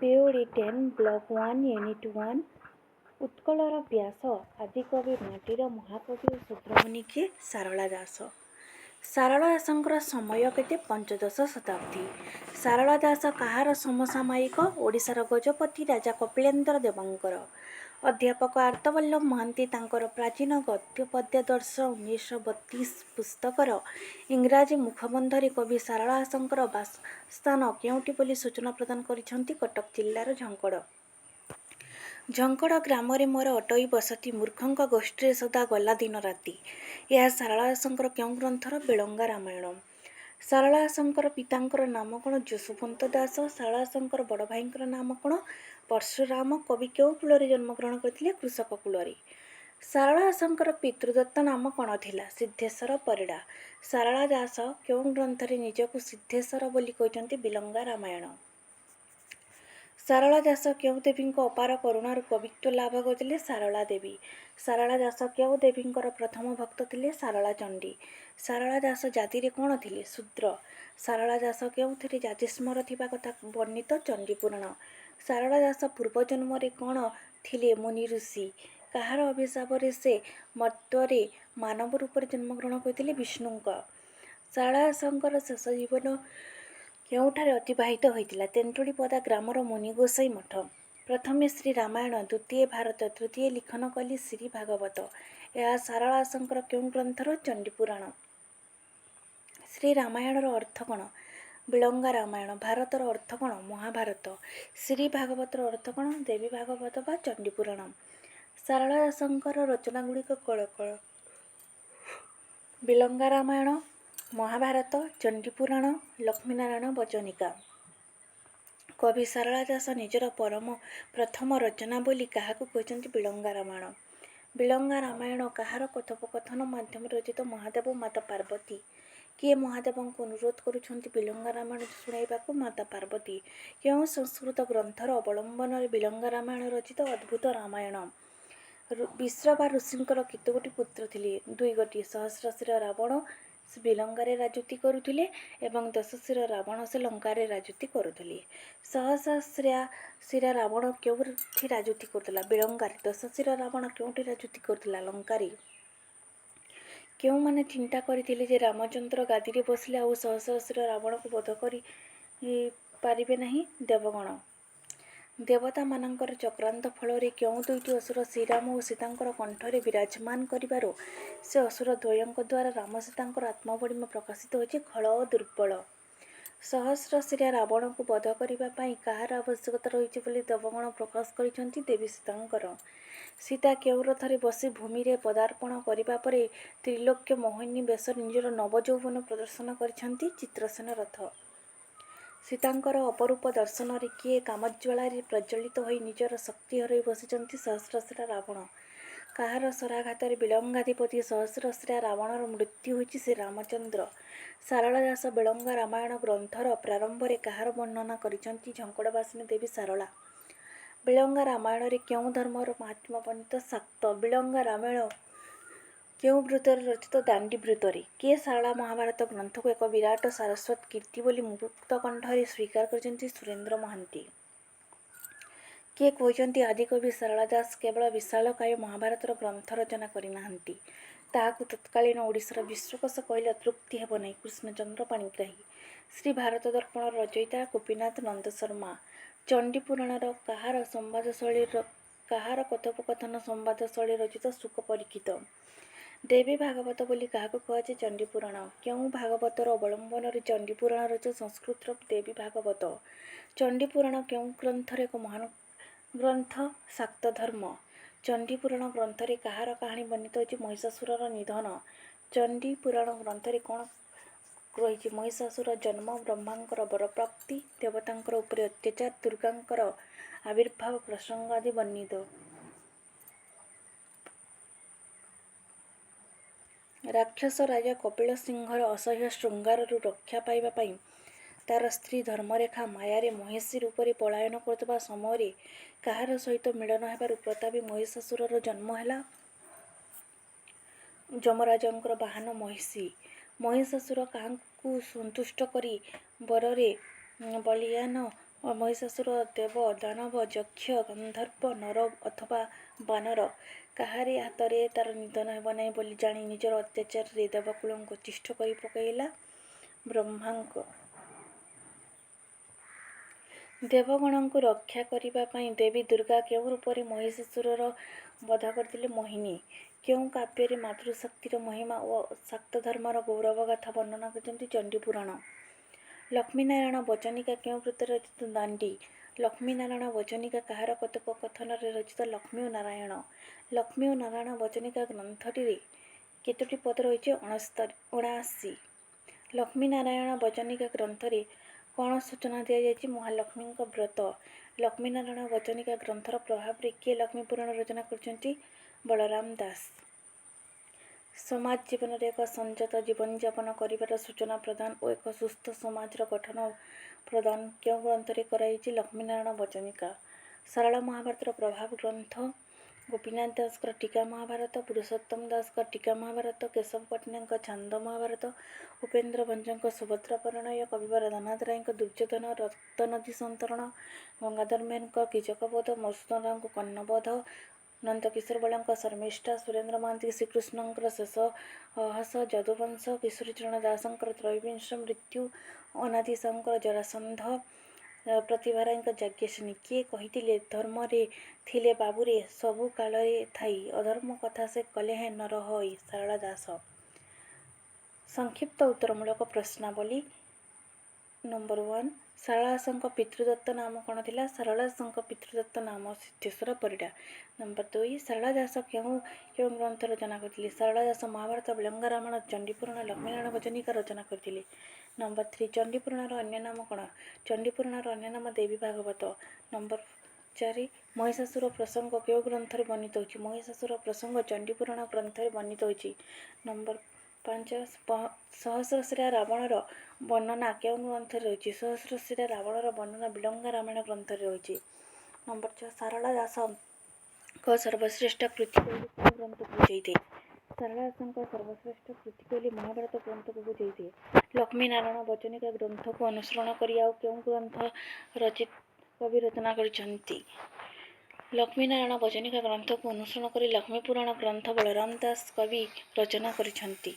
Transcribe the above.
ବେଉଳି 10 block 1 unit 1 ଉତ୍କଳର ବ୍ୟାସ ଆଦିକବି ମାଟିର ମହାକବି ଓ ଶୂଦ୍ରମୁନି କିଏ? ସାରଳା ଦାସ। ସାରଳା ଦାସଙ୍କର ସମୟ କେତେ? ପଞ୍ଚଦଶ ଶତାବ୍ଦୀ। ସାରଳା ଦାସ କାହାର ସମସାମୟିକ? ଓଡ଼ିଶାର ଗଜପତି ରାଜା କପିଳେନ୍ଦ୍ର ଦେବଙ୍କର। ଅଧ୍ୟାପକ ଆର୍ତ୍ତବଲ୍ଲଭ ମହାନ୍ତି ତାଙ୍କର ପ୍ରାଚୀନ ଗଦ୍ୟପଦ୍ୟାଦର୍ଶ 1932 ପୁସ୍ତକର ଇଂରାଜୀ ମୁଖବନ୍ଧରେ କବି ସାରଳା ଦାସଙ୍କର ବାସସ୍ଥାନ କେଉଁଠି ବୋଲି ସୂଚନା ପ୍ରଦାନ କରିଛନ୍ତି। କଟକ ଜିଲ୍ଲାର ଝଙ୍କଡ଼। ଝଙ୍କଡ଼ ଗ୍ରାମରେ ମୋର ଅଟୋଇ ବସତି ମୂର୍ଖଙ୍କ ଗୋଷ୍ଠୀରେ ସଦା ଗଲା ଦିନ ରାତି। ଏହା ସାରଳା ଦାସଙ୍କର କେଉଁ ଗ୍ରନ୍ଥର? ବିଳଙ୍ଗା ରାମାୟଣ। ସାରଳା ଦାସଙ୍କର ପିତାଙ୍କର ନାମ କ'ଣ? ଯଶୋବନ୍ତ ଦାସ। ସାରଳା ଦାସଙ୍କର ବଡ଼ ଭାଇଙ୍କର ନାମ କ'ଣ? ପରଶୁରାମ। କବି କେଉଁ କୂଳରେ ଜନ୍ମଗ୍ରହଣ କରିଥିଲେ? କୃଷକ କୂଳରେ। ସାରଳା ଦାସଙ୍କର ପିତୃଦତ୍ତ ନାମ କ'ଣ ଥିଲା? ସିଦ୍ଧେଶ୍ୱର ପରିଡ଼ା। ସାରଳା ଦାସ କେଉଁ ଗ୍ରନ୍ଥରେ ନିଜକୁ ସିଦ୍ଧେଶ୍ୱର ବୋଲି କହିଛନ୍ତି? ବିଳଙ୍ଗା ରାମାୟଣ। ସାରଳା ଦାସ କେଉଁ ଦେବୀଙ୍କ ଅପାର କରୁଣାରୁ କବିତ୍ୱ ଲାଭ କରିଥିଲେ? ସାରଳା ଦେବୀ। ସାରଳା ଦାସ କେଉଁ ଦେବୀଙ୍କର ପ୍ରଥମ ଭକ୍ତ ଥିଲେ? ସାରଳା ଚଣ୍ଡୀ। ସାରଳା ଦାସ ଜାତିରେ କ'ଣ ଥିଲେ? ଶୂଦ୍ର। ସାରଳା ଦାସ କେଉଁଥିରେ ଜାତିସ୍ମର ଥିବା କଥା ବର୍ଣ୍ଣିତ? ଚଣ୍ଡୀପୁରାଣ। ସାରଳା ଦାସ ପୂର୍ବଜନ୍ମରେ କ'ଣ ଥିଲେ? ମୁନି ଋଷି। କାହାର ଅଭିଶାପରେ ସେ ମର୍ତ୍ତ୍ୟରେ ମାନବ ରୂପରେ ଜନ୍ମଗ୍ରହଣ କରିଥିଲେ? ବିଷ୍ଣୁଙ୍କ। ସାରଳା ଦାସଙ୍କର ଶେଷ ଜୀବନ କେଉଁଠାରେ ଅତିବାହିତ ହୋଇଥିଲା? ତେନ୍ତୁଳିପଦା ଗ୍ରାମର ମୁନିଗୋସାଇ ମଠ। ପ୍ରଥମେ ଶ୍ରୀ ରାମାୟଣ, ଦ୍ୱିତୀୟ ଭାରତ, ତୃତୀୟ ଲିଖନ କଲି ଶ୍ରୀ ଭାଗବତ। ଏହା ସାରଳା ଦାସଙ୍କର କେଉଁ ଗ୍ରନ୍ଥର? ଚଣ୍ଡୀପୁରାଣ। ଶ୍ରୀ ରାମାୟଣର ଅର୍ଥ କ'ଣ? ବିଳଙ୍ଗା ରାମାୟଣ। ଭାରତର ଅର୍ଥ କ'ଣ? ମହାଭାରତ। ଶ୍ରୀ ଭାଗବତର ଅର୍ଥ କ'ଣ? ଦେବୀ ଭାଗବତ ବା ଚଣ୍ଡୀପୁରାଣ। ସାରଳା ଦାସଙ୍କର ରଚନାଗୁଡ଼ିକ କ'ଣ କ'ଣ? ବିଳଙ୍ଗା ରାମାୟଣ, ମହାଭାରତ, ଚଣ୍ଡୀପୁରାଣ, ଲକ୍ଷ୍ମୀନାରାୟଣ ବଚନିକା। କବି ସାରଳା ଦାସ ନିଜର ପ୍ରଥମ ରଚନା ବୋଲି କାହାକୁ କହିଛନ୍ତି? ବିଳଙ୍ଗା ରାମାୟଣ। ବିଳଙ୍ଗା ରାମାୟଣ କାହାର କଥୋପକଥନ ମାଧ୍ୟମରେ ରଚିତ? ମହାଦେବ ଓ ମାତା ପାର୍ବତୀ। କିଏ ମହାଦେବଙ୍କୁ ଅନୁରୋଧ କରୁଛନ୍ତି ବିଳଙ୍ଗା ରାମାୟଣ ଶୁଣାଇବାକୁ? ମାତା ପାର୍ବତୀ। କେଉଁ ସଂସ୍କୃତ ଗ୍ରନ୍ଥର ଅବଲମ୍ବନରେ ବିଳଙ୍ଗା ରାମାୟଣ ରଚିତ? ଅଦ୍ଭୁତ ରାମାୟଣ। ବିଶ୍ର ବା ଋଷିଙ୍କର କେତୋଟି ପୁତ୍ର ଥିଲେ? 2 ଗୋଟି। ସହସ୍ରଶିର ରାବଣ ସେ ବିଲଙ୍ଗାରେ ରାଜୁତି କରୁଥିଲେ ଏବଂ ଦଶଶିର ରାବଣ ସେ ଲଙ୍କାରେ ରାଜୁତି କରୁଥିଲେ। ସହସ୍ରଶିର ରାବଣ କେଉଁଠି ରାଜୁତି କରୁଥିଲା? ବିଳଙ୍ଗାରେ। ଦଶଶିର ରାବଣ କେଉଁଠି ରାଜୁତି କରୁଥିଲା? ଲଙ୍କାରେ। କେଉଁମାନେ ଚିନ୍ତା କରିଥିଲେ ଯେ ରାମଚନ୍ଦ୍ର ଗାଦିରେ ବସିଲେ ଆଉ ସହସ୍ରଶିର ରାବଣକୁ ବଧ କରି ପାରିବେ ନାହିଁ? ଦେବଗଣ। ଦେବତାମାନଙ୍କର ଚକ୍ରାନ୍ତ ଫଳରେ କେଉଁ ଦୁଇଟି ଅସୁର ଶ୍ରୀରାମ ଓ ସୀତାଙ୍କର କଣ୍ଠରେ ବିରାଜମାନ କରିବାରୁ ସେ ଅସୁର ଦ୍ୱୟଙ୍କ ଦ୍ୱାରା ରାମ ସୀତାଙ୍କର ଆତ୍ମବଡ଼ିମା ପ୍ରକାଶିତ ହୋଇଛି? ଖଳ ଓ ଦୁର୍ବଳ। ସହସ୍ରଶିର ରାବଣକୁ ବଧ କରିବା ପାଇଁ କାହାର ଆବଶ୍ୟକତା ରହିଛି ବୋଲି ଦେବଗଣ ପ୍ରକାଶ କରିଛନ୍ତି? ଦେବୀ ସୀତାଙ୍କର। ସୀତା କେଉଁ ରଥରେ ବସି ଭୂମିରେ ପଦାର୍ପଣ କରିବା ପରେ ତ୍ରିଲୋକ୍ୟ ମୋହିନୀ ବେଶରେ ନିଜର ନବଯୌବନ ପ୍ରଦର୍ଶନ କରିଛନ୍ତି? ଚିତ୍ରସେନ ରଥ। ସୀତାଙ୍କର ଅପରୂପ ଦର୍ଶନରେ କିଏ କାମଜ୍ୱାଳାରେ ପ୍ରଜ୍ୱଳିତ ହୋଇ ନିଜର ଶକ୍ତି ହରାଇ ବସିଛନ୍ତି? ସହସ୍ରଶିର ରାବଣ। କାହାର ଶରାଘାତରେ ବିଳଙ୍ଗାଧିପତି ସହସ୍ରଶିର ରାବଣର ମୃତ୍ୟୁ ହୋଇଛି? ଶ୍ରୀରାମଚନ୍ଦ୍ର। ସାରଳା ଦାସ ବିଳଙ୍ଗା ରାମାୟଣ ଗ୍ରନ୍ଥର ପ୍ରାରମ୍ଭରେ କାହାର ବର୍ଣ୍ଣନା କରିଛନ୍ତି? ଝଙ୍କଡ଼ବାସିନୀ ଦେବୀ ସାରଳା। ବିଳଙ୍ଗା ରାମାୟଣରେ କେଉଁ ଧର୍ମର ମାହାତ୍ମ୍ୟ ବର୍ଣ୍ଣିତ? ଶାକ୍ତ। ବିଳଙ୍ଗା ରାମାୟଣ କେଉଁ ବୃତ୍ତରେ ରଚିତ? ଦାଣ୍ଡି ବୃତ୍ତରେ। କିଏ ସାରଳା ମହାଭାରତ ଗ୍ରନ୍ଥକୁ ଏକ ବିରାଟ ସାରସ୍ୱତ କୀର୍ତ୍ତି ବୋଲି ମୁକ୍ତ କଣ୍ଠରେ ସ୍ୱୀକାର କରିଛନ୍ତି? ସୁରେନ୍ଦ୍ର ମହାନ୍ତି। କିଏ କହିଛନ୍ତି ଆଦିକବି ସାରଳା ଦାସ କେବଳ ବିଶାଳକାୟ ମହାଭାରତର ଗ୍ରନ୍ଥ ରଚନା କରିନାହାନ୍ତି, ତାହାକୁ ତତ୍କାଳୀନ ଓଡ଼ିଶାର ବିଶ୍ୱକୋଷ କହିଲେ ଅତ୍ୟୁକ୍ତି ହେବ ନାହିଁ? କୃଷ୍ଣଚନ୍ଦ୍ର ପାଣିଗ୍ରାହୀ। ଶ୍ରୀ ଭାରତ ଦର୍ପଣର ରଚୟିତା ଗୋପୀନାଥ ନନ୍ଦ ଶର୍ମା। ଚଣ୍ଡୀପୁରାଣର କାହାର କଥୋପକଥନ ସମ୍ବାଦଶୈଳୀ ରଚିତ? ଶୁକ ପରୀକ୍ଷିତ। ଦେବୀ ଭାଗବତ ବୋଲି କାହାକୁ କୁହାଯାଏ? ଚଣ୍ଡୀପୁରାଣ। କେଉଁ ଭାଗବତର ଅବଲମ୍ବନରେ ଚଣ୍ଡୀପୁରାଣ ରଚିତ? ସଂସ୍କୃତର ଦେବୀ ଭାଗବତ। ଚଣ୍ଡୀପୁରାଣ କେଉଁ ଗ୍ରନ୍ଥର ଏକ ମହାନ ଗ୍ରନ୍ଥ? ଶାକ୍ତ ଧର୍ମ। ଚଣ୍ଡୀପୁରାଣ ଗ୍ରନ୍ଥରେ କାହାର କାହାଣୀ ବର୍ଣ୍ଣିତ ହୋଇଛି? ମହିଷାସୁରର ନିଧନ। ଚଣ୍ଡୀପୁରାଣ ଗ୍ରନ୍ଥରେ କ'ଣ ରହିଛି? ମହିଷାସୁର ଜନ୍ମ, ବ୍ରହ୍ମାଙ୍କର ବରପ୍ରାପ୍ତି, ଦେବତାଙ୍କର ଉପରେ ଅତ୍ୟାଚାର, ଦୁର୍ଗାଙ୍କର ଆବିର୍ଭାବ ପ୍ରସଙ୍ଗ ଆଦି ବର୍ଣ୍ଣିତ। ରାକ୍ଷସ ରାଜା କପିଳ ସିଂହର ଅସହ୍ୟ ଶୃଙ୍ଗାରରୁ ରକ୍ଷା ପାଇବା ପାଇଁ ତାର ସ୍ତ୍ରୀ ଧର୍ମରେଖା ମାୟାରେ ମହିଷୀ ରୂପରେ ପଳାୟନ କରୁଥିବା ସମୟରେ କାହାର ସହିତ ମିଳନ ହେବାରୁ ପ୍ରତାପୀ ମହିଷାସୁରର ଜନ୍ମ ହେଲା? ଯମରାଜଙ୍କର ବାହନ ମହିଷୀ। ମହିଷାସୁର କାହାକୁ ସନ୍ତୁଷ୍ଟ କରି ବରରେ ବଳୀୟାନ ମହିଷାସୁର ଦେବ, ଦାନବ, ଯକ୍ଷ, ଗନ୍ଧର୍ବ, ନର ଅଥବା ବାନର କାହାରି ହାତରେ ତାର ନିଧନ ହେବ ନାହିଁ ବୋଲି ଜାଣି ନିଜର ଅତ୍ୟାଚାରରେ ଦେବକୁଳଙ୍କୁ ଚିଷ୍ଟ କରି ପକାଇଲା। ବ୍ରହ୍ମାଙ୍କ ଦେବଗଣଙ୍କୁ ରକ୍ଷା କରିବା ପାଇଁ ଦେବୀ ଦୁର୍ଗା କେଉଁ ରୂପରେ ମହିଷାସୁରର ବଧ କରିଥିଲେ? ମୋହିନୀ କେଉଁ କାବ୍ୟରେ ମାତୃଶକ୍ତିର ମହିମା ଓ ଶାକ୍ତ ଧର୍ମର ଗୌରବ ଗାଥା ବର୍ଣ୍ଣନା କରିଛନ୍ତି? ଚଣ୍ଡୀପୁରାଣ। ଲକ୍ଷ୍ମୀନାରାୟଣ ବଚନିକା କେଉଁ କୃତରେ ରଚିତ? ଦାଣ୍ଡି। ଲକ୍ଷ୍ମୀନାରାୟଣ ବଚନିକା କାହାର କତକ କଥନରେ ରଚିତ? ଲକ୍ଷ୍ମୀ ଓ ନାରାୟଣ। ଲକ୍ଷ୍ମୀ ଓ ନାରାୟଣ ବଚନିକା ଗ୍ରନ୍ଥଟିରେ କେତୋଟି ପଦ ରହିଛି? 79। ଲକ୍ଷ୍ମୀନାରାୟଣ ବଚନିକା ଗ୍ରନ୍ଥରେ କ'ଣ ସୂଚନା ଦିଆଯାଇଛି? ମହାଲକ୍ଷ୍ମୀଙ୍କ ବ୍ରତ। ଲକ୍ଷ୍ମୀନାରାୟଣ ବଚନିକା ଗ୍ରନ୍ଥର ପ୍ରଭାବରେ କିଏ ଲକ୍ଷ୍ମୀ ପୁରାଣ ରଚନା କରିଛନ୍ତି? ବଳରାମ ଦାସ। ସମାଜ ଜୀବନରେ ଏକ ସଂଯତ ଜୀବନଯାପନ କରିବାର ସୂଚନା ପ୍ରଦାନ ଓ ଏକ ସୁସ୍ଥ ସମାଜର ଗଠନ ପ୍ରଦାନ କେଉଁ ଗ୍ରନ୍ଥରେ କରାଯାଇଛି? ଲକ୍ଷ୍ମୀନାରାୟଣ ବଚନିକା। ସାରଳା ମହାଭାରତର ପ୍ରଭାବ ଗ୍ରନ୍ଥ। ଗୋପୀନାଥ ଦାସଙ୍କର ଟୀକା ମହାଭାରତ, ପୁରୁଷୋତ୍ତମ ଦାସଙ୍କ ଟୀକା ମହାଭାରତ, କେଶବ ପଟ୍ଟନାୟକଙ୍କ ଛାନ୍ଦ ମହାଭାରତ, ଉପେନ୍ଦ୍ର ଭଞ୍ଜଙ୍କ ସୁଭଦ୍ରା ପରିଣୟ, କବିବର ଦାନାଥ ରାୟଙ୍କ ଦୁର୍ଯ୍ୟୋଧନ ରକ୍ତନଦୀ ସନ୍ତରଣ, ଗଙ୍ଗାଧର ମେହେରଙ୍କ କୀଚକବଧ, ମଧୁସୂଦନ ରାଓଙ୍କ କର୍ଣ୍ଣବଧ, ନନ୍ଦକିଶୋର ବଳଙ୍କ ଶର୍ମିଷ୍ଠା, ସୁରେନ୍ଦ୍ର ମହାନ୍ତି ଶ୍ରୀକୃଷ୍ଣଙ୍କର ଶେଷ ହସ, ଯଦୁବଂଶ, କିଶୋରୀଚରଣ ଦାସଙ୍କର ତ୍ରୟୋବିଂଶ ମୃତ୍ୟୁ, ଅନାଦି ସାହୁଙ୍କର ଜରାସନ୍ଧ, ପ୍ରତିଭା ରାୟଙ୍କ ଯାଜ୍ଞସେନୀ। କିଏ କହିଥିଲେ ଧର୍ମରେ ଥିଲେ ବାବୁରେ ସବୁ କାଳରେ ଥାଇ, ଅଧର୍ମ କଥା ସେ କଲେ ହେଁ ନର ହୋଇ? ସାରଳା ଦାସ। ସଂକ୍ଷିପ୍ତ ଉତ୍ତରମୂଳକ ପ୍ରଶ୍ନାବଳୀ। ନମ୍ବର 1 ସାରଳା ଦାସଙ୍କ ପିତୃଦତ୍ତ ନାମ କ'ଣ ଥିଲା? ସାରଳା ଦାସଙ୍କ ପିତୃଦତ୍ତ ନାମ ସିଦ୍ଧେଶ୍ୱର ପରିଡ଼ା। ନମ୍ବର 2 ସାରଳା ଦାସ କେଉଁ କେଉଁ ଗ୍ରନ୍ଥ ରଚନା କରିଥିଲେ? ସାରଳା ଦାସ ମହାଭାରତ, ବିଳଙ୍ଗା ରାମାୟଣ, ଚଣ୍ଡୀପୁରାଣ, ଲକ୍ଷ୍ମୀନାରାୟଣ ବଚନିକା ରଚନା କରିଥିଲେ। ନମ୍ବର 3 ଚଣ୍ଡୀପୁରାଣର ଅନ୍ୟ ନାମ କ'ଣ? ଚଣ୍ଡୀପୁରାଣର ଅନ୍ୟ ନାମ ଦେବୀ ଭାଗବତ। ନମ୍ବର 4 ମହିଷାସୁର ପ୍ରସଙ୍ଗ କେଉଁ ଗ୍ରନ୍ଥରେ ବର୍ଣ୍ଣିତ ହୋଇଛି? ମହିଷାସୁର ପ୍ରସଙ୍ଗ ଚଣ୍ଡୀପୁରାଣ ଗ୍ରନ୍ଥରେ ବର୍ଣ୍ଣିତ ହୋଇଛି। ନମ୍ବର 5 ସହସ୍ରଶିରା ରାବଣର ବର୍ଣ୍ଣନା କେଉଁ ଗ୍ରନ୍ଥରେ ରହିଛି? ସହସ୍ରଶିରା ରାବଣର ବର୍ଣ୍ଣନା ବିଳଙ୍ଗା ରାମାୟଣ ଗ୍ରନ୍ଥରେ ରହିଛି। ନମ୍ବର 6 ସାରଳା ଦାସଙ୍କ ସର୍ବଶ୍ରେଷ୍ଠ କୃତି କହିଲେ କେଉଁ ଗ୍ରନ୍ଥକୁ ବୁଝାଇଥାଏ? ସାରଳା ଦାସଙ୍କ ସର୍ବଶ୍ରେଷ୍ଠ କୃତି କହିଲେ ମହାଭାରତ ଗ୍ରନ୍ଥକୁ ବୁଝାଇଥାଏ। ଲକ୍ଷ୍ମୀନାରାୟଣ ବଚନିକା ଗ୍ରନ୍ଥକୁ ଅନୁସରଣ କରି ଆଉ କେଉଁ ଗ୍ରନ୍ଥ କବି ରଚନା କରିଛନ୍ତି? ଲକ୍ଷ୍ମୀନାରାୟଣ ବଚନିକା ଗ୍ରନ୍ଥକୁ ଅନୁସରଣ କରି ଲକ୍ଷ୍ମୀ ପୁରାଣ ଗ୍ରନ୍ଥ ବଳରାମ ଦାସ କବି ରଚନା କରିଛନ୍ତି।